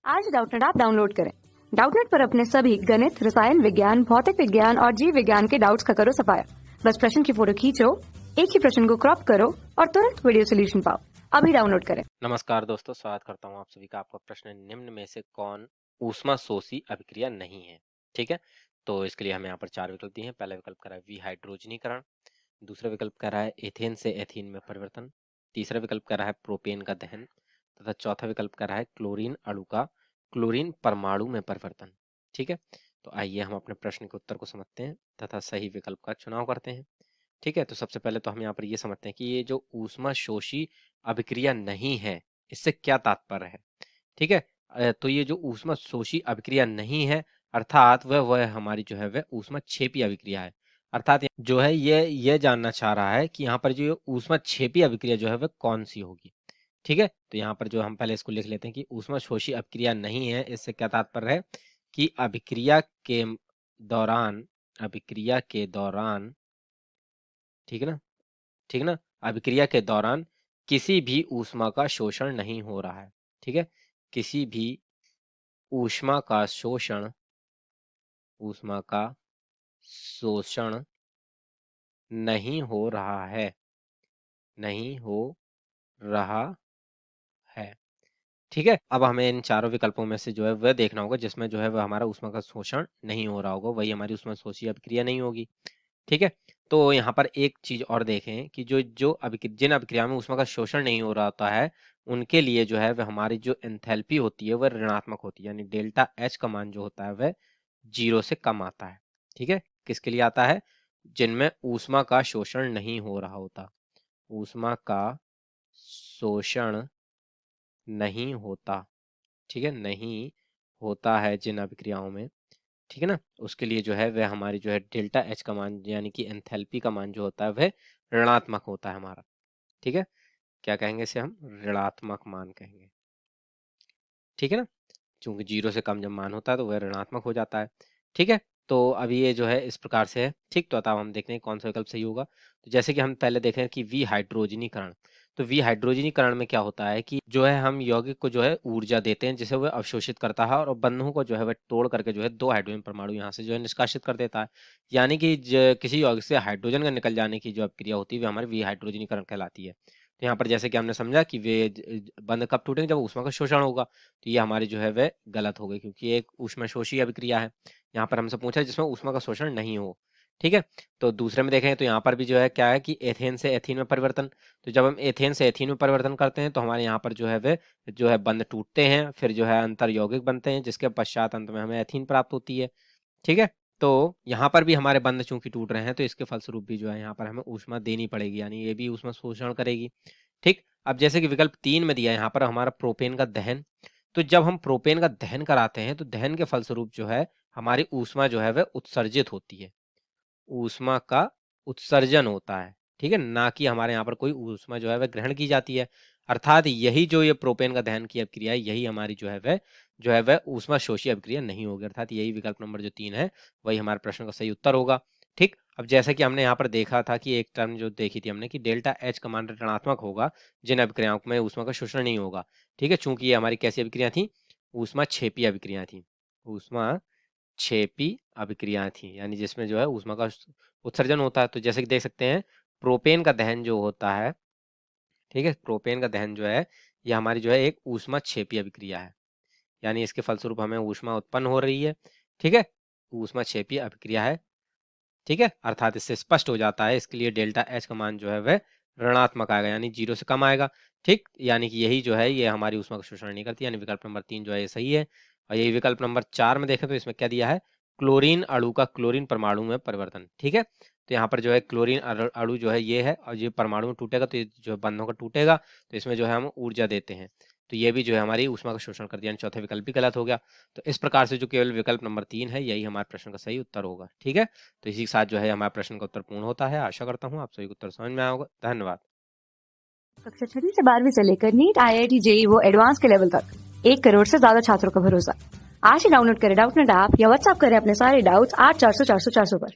आज Doubtnut app download करें। Doubtnut पर अपने सभी गणित, रसायन विज्ञान, भौतिक विज्ञान और जीव विज्ञान के डाउट्स का करो सफाया। बस प्रश्न की फोटो खींचो, एक ही प्रश्न को क्रॉप करो और तुरंत वीडियो सोल्यूशन पाओ। अभी डाउनलोड करें। नमस्कार दोस्तों, स्वागत करता हूं आप सभी का। आपका प्रश्न निम्न में से कौन ऊष्मा शोषी अभिक्रिया नहीं है। ठीक है, तो इसके लिए हमें यहाँ पर चार विकल्प दिए हैं। पहला विकल्प कह रहा है विहाइड्रोजनीकरण, दूसरा विकल्प कह रहा है एथेन से एथीन में परिवर्तन, तीसरा विकल्प कह रहा है प्रोपेन का दहन तथा चौथा विकल्प कह रहा है क्लोरीन अणु का क्लोरीन परमाणु में परिवर्तन। ठीक है, तो आइए हम अपने प्रश्न के उत्तर को समझते हैं तथा सही विकल्प का चुनाव करते हैं। ठीक है, तो सबसे पहले तो हम यहाँ पर ये समझते हैं कि ये जो ऊष्मा शोषी अभिक्रिया नहीं है, इससे क्या तात्पर्य है। ठीक है, तो ये जो ऊष्मा शोषी अभिक्रिया नहीं है अर्थात वह हमारी जो है वह ऊष्मा क्षेपी अभिक्रिया है। अर्थात जो है ये जानना चाह रहा है कि यहाँ पर जो ऊष्मा क्षेपी अभिक्रिया जो है वह कौन सी होगी। ठीक है, तो यहाँ पर जो हम पहले इसको लिख लेते हैं कि ऊष्मा शोषी अभिक्रिया नहीं है, इससे क्या तात्पर्य है कि अभिक्रिया के दौरान ठीक है ना, ठीक ना, अभिक्रिया के दौरान किसी भी ऊष्मा का शोषण नहीं हो रहा है। ठीक है, किसी भी ऊष्मा का शोषण नहीं हो रहा है, नहीं हो रहा है। ठीक है, अब हमें इन चारों विकल्पों में से जो है वह देखना होगा जिसमें जो है वह हमारा ऊष्मा का शोषण नहीं हो रहा होगा, वही हमारी ऊष्मा शोषी अभिक्रिया नहीं होगी। ठीक है, तो यहाँ पर एक चीज और देखें कि जिन अभिक्रिया में ऊष्मा का शोषण नहीं हो रहा होता है उनके लिए जो है वह हमारी जो एंथैल्पी होती है वह ऋणात्मक होती है, यानी डेल्टा एच का मान जो होता है वह 0 से कम आता है। ठीक है, किसके लिए आता है? जिनमें ऊष्मा का शोषण नहीं हो रहा होता, ऊष्मा का शोषण नहीं होता। ठीक है, नहीं होता है जिन अभिक्रियाओं में, ठीक है ना, उसके लिए जो है वह हमारी जो है डेल्टा एच का मान यानी कि एंथैल्पी का मान जो होता है वह ऋणात्मक होता है हमारा। ठीक है, क्या कहेंगे इसे हम? ऋणात्मक मान कहेंगे। ठीक है ना, क्योंकि 0 से कम जब मान होता है तो वह ऋणात्मक हो जाता है। ठीक है, तो अभी ये जो है इस प्रकार से है। ठीक, तो अब हम देखते हैं कौन सा विकल्प सही होगा। तो जैसे कि हम पहले देखें कि विहाइड्रोजनीकरण, तो विहाइड्रोजनीकरण में क्या होता है कि जो है हम यौगिक को जो है ऊर्जा देते हैं जिसे वह अवशोषित करता है और बंधों को जो है वह तोड़ करके जो है 2 हाइड्रोजन परमाणु यहाँ से जो है निष्कासित कर देता है। यानी कि किसी यौगिक से हाइड्रोजन का निकल जाने की जो क्रिया होती है वह हमारी विहाइड्रोजनीकरण कहलाती है। तो यहाँ पर जैसे कि हमने समझा कि वे बंध कब टूटेंगे? जब ऊष्मा का शोषण होगा। तो ये हमारी जो है वह गलत हो गई क्योंकि ये एक ऊष्माशोषी अभिक्रिया है। यहाँ पर हमसे पूछा जिसमें ऊष्मा का शोषण नहीं हो। ठीक है, तो दूसरे में देखें तो यहाँ पर भी जो है क्या है कि एथेन से एथीन में परिवर्तन। तो जब हम एथेन से एथीन में परिवर्तन करते हैं तो हमारे यहाँ पर जो है वे जो है बंध टूटते हैं, फिर जो है अंतर यौगिक बनते हैं जिसके पश्चात अंत में हमें एथीन प्राप्त होती है। ठीक है, तो यहाँ पर भी हमारे बंध चूंकि टूट रहे हैं तो इसके फलस्वरूप भी जो है यहाँ पर हमें ऊष्मा देनी पड़ेगी, यानी ये भी ऊष्मा शोषण करेगी। ठीक, अब जैसे कि विकल्प 3 में दिया है यहाँ पर हमारा प्रोपेन का दहन, तो जब हम प्रोपेन का दहन कराते हैं तो दहन के फलस्वरूप जो है हमारी ऊष्मा जो है वह उत्सर्जित होती है, ऊष्मा का उत्सर्जन होता है। ठीक है, ना कि हमारे यहाँ पर कोई ऊष्मा जो है वह ग्रहण की जाती है। अर्थात यही जो ये प्रोपेन का दहन की अभिक्रिया है यही हमारी जो है वह ऊष्मा शोषी अभिक्रिया नहीं होगी। अर्थात यही विकल्प नंबर जो 3 है वही हमारे प्रश्न का सही उत्तर होगा। ठीक, अब जैसे कि हमने यहाँ पर देखा था कि एक टर्म जो देखी थी हमने कि डेल्टा एच का मान ऋणात्मक होगा जिन अभिक्रियाओं में ऊष्मा का शोषण नहीं होगा। ठीक है, चूंकि ये हमारी कैसी अभिक्रिया थी? ऊष्मा क्षेपी अभिक्रिया थी, ऊष्मा क्षेपी अभिक्रिया थी, यानी जिसमें जो है ऊष्मा का उत्सर्जन होता है। तो जैसे कि देख सकते हैं प्रोपेन का दहन जो होता है, ठीक है, प्रोपेन का दहन जो है ये हमारी जो है एक ऊष्मा क्षेपी अभिक्रिया है, यानी इसके फलस्वरूप हमें ऊष्मा उत्पन्न हो रही है। ठीक है, ऊष्मा क्षेपी अभिक्रिया है। ठीक है, अर्थात इससे स्पष्ट हो जाता है, इसके लिए डेल्टा एच का मान जो है वह ऋणात्मक आएगा, यानी 0 से कम आएगा। ठीक, यानी कि यही जो है ये हमारी ऊष्मा का शोषण नहीं करती, यानी विकल्प नंबर 3 जो है ये सही है। और यही विकल्प नंबर 4 में देखें तो इसमें क्या दिया है? क्लोरीन अणु का क्लोरीन परमाणु में परिवर्तन। ठीक है, तो यहाँ पर जो है क्लोरीन अणु जो है ये है और ये परमाणु में टूटेगा तो ये जो बंधों का टूटेगा तो इसमें जो है हम ऊर्जा देते हैं, तो ये भी जो है हमारी ऊष्मा का शोषण कर दिया, यानी चौथा विकल्प भी गलत हो गया। तो इस प्रकार से जो केवल विकल्प नंबर 3 है यही हमारे प्रश्न का सही उत्तर होगा। ठीक है, तो इसी के साथ जो है हमारे प्रश्न का उत्तर पूर्ण होता है। आशा करता हूँ आप सभी को उत्तर समझ में आया होगा। धन्यवाद। कक्षा 6 से 12वीं से लेकर नीट, IIT, JEE वो एडवांस के लेवल तक 1 करोड़ से ज्यादा छात्रों का भरोसा। आज ही डाउनलोड करें डाउटनेट ऐप या व्हाट्सएप करें अपने सारे डाउट्स 8400 400 400 पर।